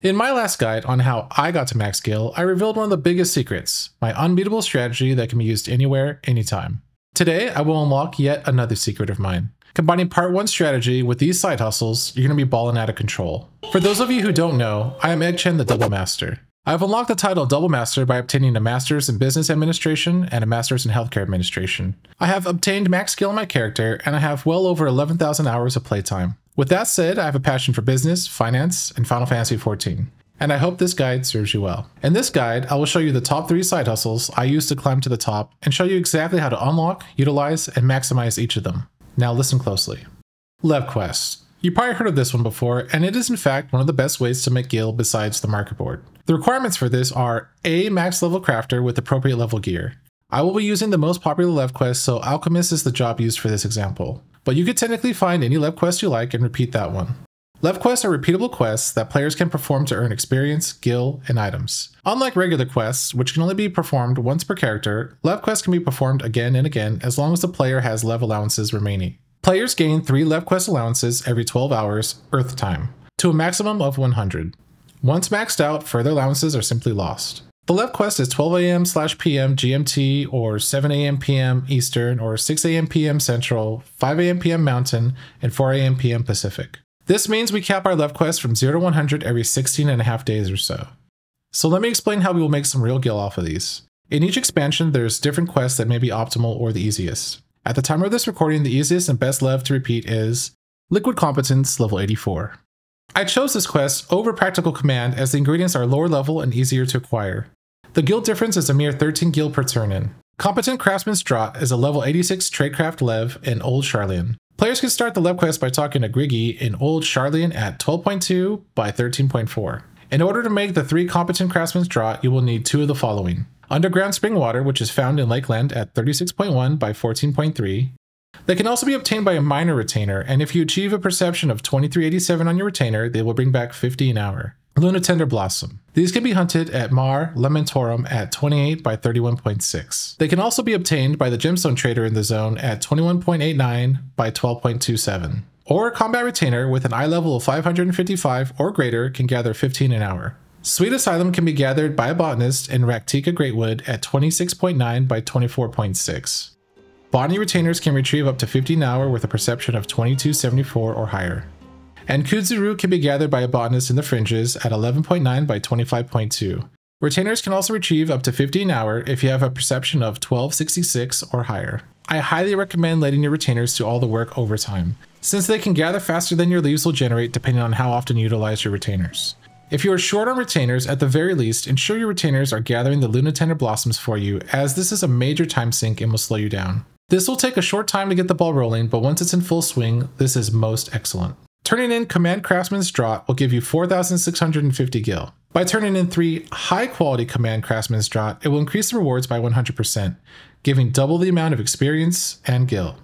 In my last guide on how I got to max Gil, I revealed one of the biggest secrets, my unbeatable strategy that can be used anywhere, anytime. Today, I will unlock yet another secret of mine. Combining part 1 strategy with these side hustles, you're going to be balling out of control. For those of you who don't know, I am Chen the Double Master. I have unlocked the title Double Master by obtaining a Master's in Business Administration and a Master's in Healthcare Administration. I have obtained max skill in my character, and I have well over 11,000 hours of playtime. With that said, I have a passion for business, finance, and Final Fantasy XIV. And I hope this guide serves you well. In this guide, I will show you the top 3 side hustles I use to climb to the top, and show you exactly how to unlock, utilize, and maximize each of them. Now listen closely. Levequests. You probably heard of this one before, and it is in fact one of the best ways to make Gil besides the market board. The requirements for this are a max level crafter with appropriate level gear. I will be using the most popular Levequest, so Alchemist is the job used for this example. But you could technically find any Levequest you like and repeat that one. Levequests are repeatable quests that players can perform to earn experience, gil, and items. Unlike regular quests, which can only be performed once per character, Levequests can be performed again and again as long as the player has lev allowances remaining. Players gain 3 Levequest allowances every 12 hours, Earth time, to a maximum of 100. Once maxed out, further allowances are simply lost. The Levequest is 12 AM/PM GMT, or 7 AM PM Eastern, or 6 AM PM Central, 5 AM PM Mountain, and 4 AM PM Pacific. This means we cap our Levequest from 0 to 100 every 16.5 days or so. So let me explain how we will make some real gil off of these. In each expansion, there's different quests that may be optimal or the easiest. At the time of this recording, the easiest and best lev to repeat is Liquid Competence level 84. I chose this quest over Practical Command as the ingredients are lower level and easier to acquire. The gil difference is a mere 13 gil per turn in. Competent Craftsman's Draught is a level 86 Tradecraft Lev in Old Charlian. Players can start the Levequest by talking to Griggy in Old Charlian at 12.2 by 13.4. In order to make the 3 Competent Craftsman's Draught, you will need 2 of the following. Underground Spring Water, which is found in Lakeland at 36.1 by 14.3. They can also be obtained by a minor retainer, and if you achieve a perception of 2387 on your retainer, they will bring back 50 an hour. Luna Tender Blossom. These can be hunted at Mar Lamentorum at 28 by 31.6. They can also be obtained by the Gemstone Trader in the zone at 21.89 by 12.27. Or a combat retainer with an eye level of 555 or greater can gather 15 an hour. Sweet Asylum can be gathered by a botanist in Raktika Greatwood at 26.9 by 24.6. Botany retainers can retrieve up to 50 an hour with a perception of 2274 or higher. And Kudzuru can be gathered by a botanist in the fringes at 11.9 by 25.2. Retainers can also retrieve up to 50 an hour if you have a perception of 1266 or higher. I highly recommend letting your retainers do all the work over time, since they can gather faster than your leaves will generate depending on how often you utilize your retainers. If you are short on retainers, at the very least, ensure your retainers are gathering the Luna Tender Blossoms for you, as this is a major time sink and will slow you down. This will take a short time to get the ball rolling, but once it's in full swing, this is most excellent. Turning in Command Craftsman's Draught will give you 4,650 gil. By turning in 3 high-quality Command Craftsman's Draught, it will increase the rewards by 100%, giving double the amount of experience and gil.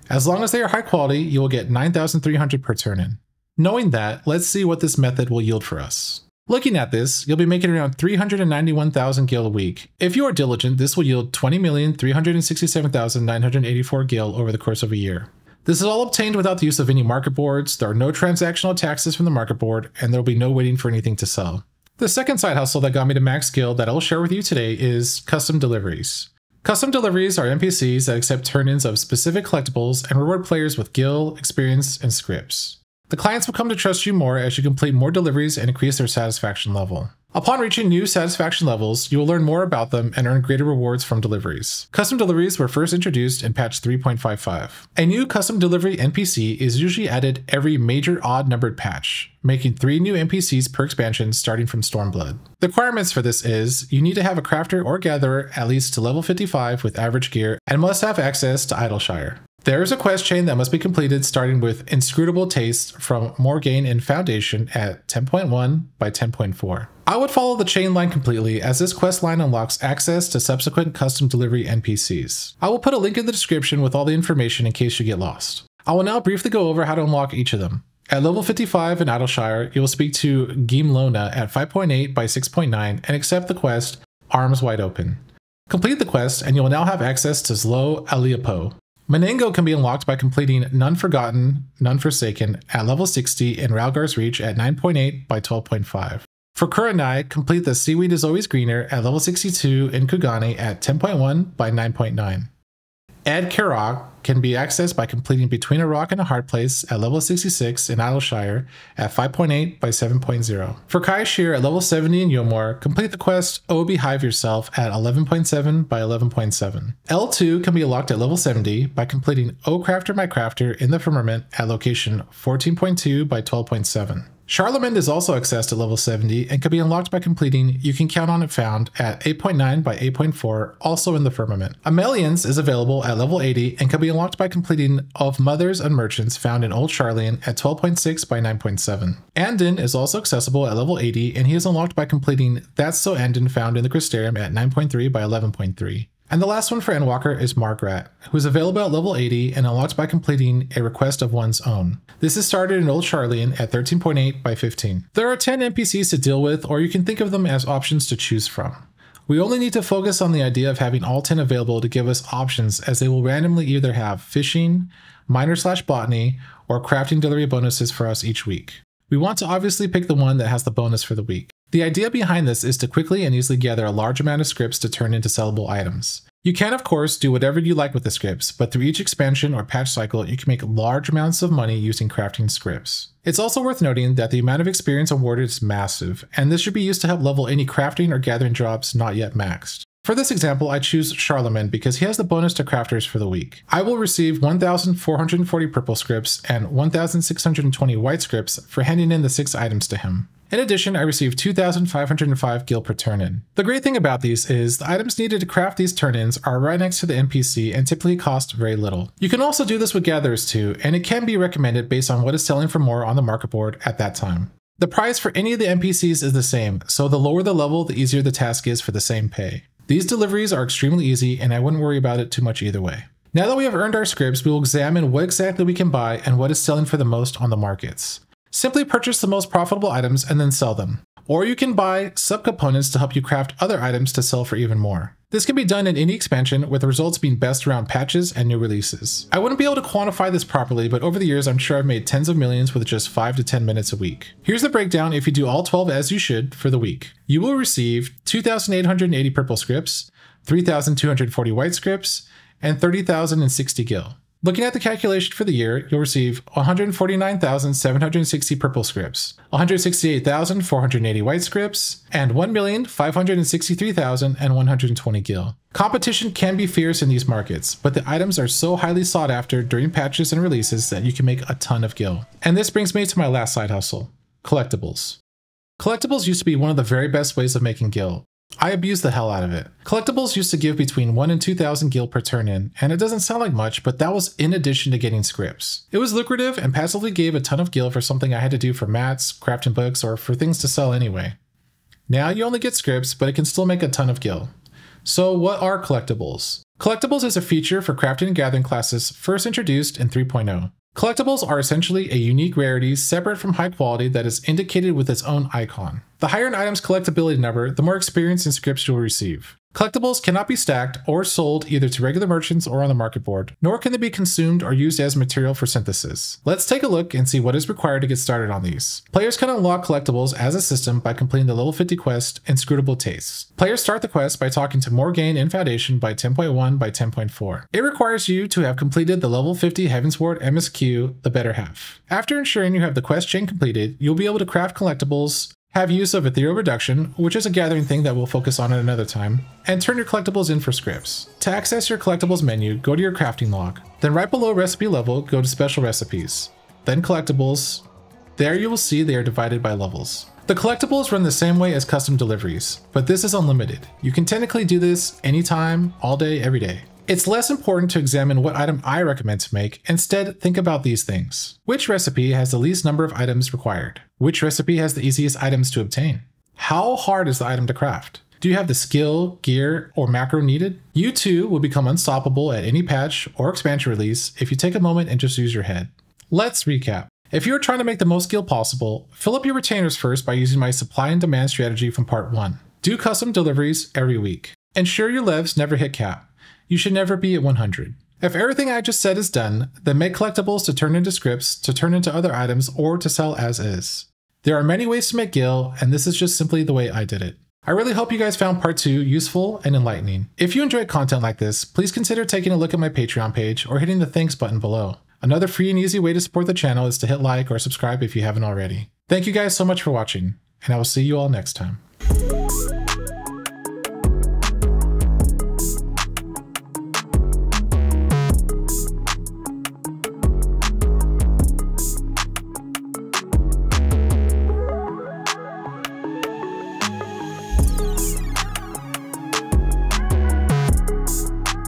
As long as they are high quality, you will get 9,300 per turn in. Knowing that, let's see what this method will yield for us. Looking at this, you'll be making around 391,000 gil a week. If you are diligent, this will yield 20,367,984 gil over the course of a year. This is all obtained without the use of any market boards, there are no transactional taxes from the market board, and there will be no waiting for anything to sell. The second side hustle that got me to max gil that I will share with you today is Custom Deliveries. Custom Deliveries are NPCs that accept turn-ins of specific collectibles and reward players with gil, experience, and scripts. The clients will come to trust you more as you complete more deliveries and increase their satisfaction level. Upon reaching new satisfaction levels, you will learn more about them and earn greater rewards from deliveries. Custom deliveries were first introduced in patch 3.55. A new custom delivery NPC is usually added every major odd-numbered patch, making 3 new NPCs per expansion starting from Stormblood. The requirements for this is, you need to have a crafter or gatherer at least to level 55 with average gear and must have access to Idleshire. There is a quest chain that must be completed starting with Inscrutable Taste from Morgaine in Foundation at 10.1 by 10.4. I would follow the chain line completely as this quest line unlocks access to subsequent custom delivery NPCs. I will put a link in the description with all the information in case you get lost. I will now briefly go over how to unlock each of them. At level 55 in Idleshire, you will speak to Gimlona at 5.8 by 6.9 and accept the quest Arms Wide Open. Complete the quest and you will now have access to Zlo Aliapo. Menengo can be unlocked by completing None Forgotten, None Forsaken at level 60 in Ralgar's Reach at 9.8 by 12.5. For Kurenai, complete the Seaweed is Always Greener at level 62 in Kugane at 10.1 by 9.9. Add Karok can be accessed by completing Between a Rock and a Hard Place at level 66 in Idleshire at 5.8 by 7.0. For Kai Shear at level 70 in Yomor, complete the quest Oh Behive Yourself at 11.7 by 11.7. L2 can be unlocked at level 70 by completing Oh Crafter My Crafter in the Firmament at location 14.2 by 12.7. Charlemagne is also accessed at level 70 and can be unlocked by completing You Can Count on It Found at 8.9 by 8.4, also in the Firmament. Amelians is available at level 80 and can be unlocked by completing Of Mothers and Merchants found in Old Charlian at 12.6 by 9.7. Andin is also accessible at level 80 and he is unlocked by completing That's So Andin found in the Crystarium at 9.3 by 11.3. And the last one for Endwalker is Margrat, who is available at level 80 and unlocked by completing A Request of One's Own. This is started in Old Charlian at 13.8 by 15. There are 10 NPCs to deal with, or you can think of them as options to choose from. We only need to focus on the idea of having all 10 available to give us options, as they will randomly either have fishing, miner/botany, or crafting delivery bonuses for us each week. We want to obviously pick the one that has the bonus for the week. The idea behind this is to quickly and easily gather a large amount of scripts to turn into sellable items. You can, of course, do whatever you like with the scripts, but through each expansion or patch cycle, you can make large amounts of money using crafting scripts. It's also worth noting that the amount of experience awarded is massive, and this should be used to help level any crafting or gathering jobs not yet maxed. For this example, I choose Charlemagne because he has the bonus to crafters for the week. I will receive 1,440 purple scripts and 1,620 white scripts for handing in the 6 items to him. In addition, I received 2,505 gil per turn-in. The great thing about these is the items needed to craft these turn-ins are right next to the NPC and typically cost very little. You can also do this with gatherers too, and it can be recommended based on what is selling for more on the market board at that time. The price for any of the NPCs is the same, so the lower the level, the easier the task is for the same pay. These deliveries are extremely easy, and I wouldn't worry about it too much either way. Now that we have earned our scripts, we will examine what exactly we can buy and what is selling for the most on the markets. Simply purchase the most profitable items and then sell them. Or you can buy subcomponents to help you craft other items to sell for even more. This can be done in any expansion, with the results being best around patches and new releases. I wouldn't be able to quantify this properly, but over the years I'm sure I've made tens of millions with just 5 to 10 minutes a week. Here's the breakdown if you do all 12 as you should for the week. You will receive 2,880 purple scripts, 3,240 white scripts, and 30,060 gil. Looking at the calculation for the year, you'll receive 149,760 purple scripts, 168,480 white scripts, and 1,563,120 gil. Competition can be fierce in these markets, but the items are so highly sought after during patches and releases that you can make a ton of gil. And this brings me to my last side hustle, collectibles. Collectibles used to be one of the very best ways of making gil. I abused the hell out of it. Collectibles used to give between 1 and 2,000 gil per turn-in, and it doesn't sound like much, but that was in addition to getting scripts. It was lucrative and passively gave a ton of gil for something I had to do for mats, crafting books, or for things to sell anyway. Now you only get scripts, but it can still make a ton of gil. So what are collectibles? Collectibles is a feature for crafting and gathering classes first introduced in 3.0. Collectibles are essentially a unique rarity separate from high quality that is indicated with its own icon. The higher an item's collectability number, the more experience and scripts you'll receive. Collectibles cannot be stacked or sold either to regular merchants or on the market board, nor can they be consumed or used as material for synthesis. Let's take a look and see what is required to get started on these. Players can unlock collectibles as a system by completing the level 50 quest, Inscrutable Tastes. Players start the quest by talking to Morgaine in Foundation by 10.1 by 10.4. It requires you to have completed the level 50 Heavensward MSQ, the better half. After ensuring you have the quest chain completed, you'll be able to craft collectibles, have use of Ethereal Reduction, which is a gathering thing that we'll focus on at another time, and turn your collectibles in for scripts. To access your collectibles menu, go to your crafting log. Then right below recipe level, go to special recipes. Then collectibles. There you will see they are divided by levels. The collectibles run the same way as custom deliveries, but this is unlimited. You can technically do this anytime, all day, every day. It's less important to examine what item I recommend to make. Instead, think about these things. Which recipe has the least number of items required? Which recipe has the easiest items to obtain? How hard is the item to craft? Do you have the skill, gear, or macro needed? You too will become unstoppable at any patch or expansion release if you take a moment and just use your head. Let's recap. If you are trying to make the most skill possible, fill up your retainers first by using my supply and demand strategy from part 1. Do custom deliveries every week. Ensure your levs never hit cap. You should never be at 100. If everything I just said is done, then make collectibles to turn into scripts, to turn into other items, or to sell as is. There are many ways to make Gil, and this is just simply the way I did it. I really hope you guys found part 2 useful and enlightening. If you enjoyed content like this, please consider taking a look at my Patreon page or hitting the thanks button below. Another free and easy way to support the channel is to hit like or subscribe if you haven't already. Thank you guys so much for watching, and I will see you all next time.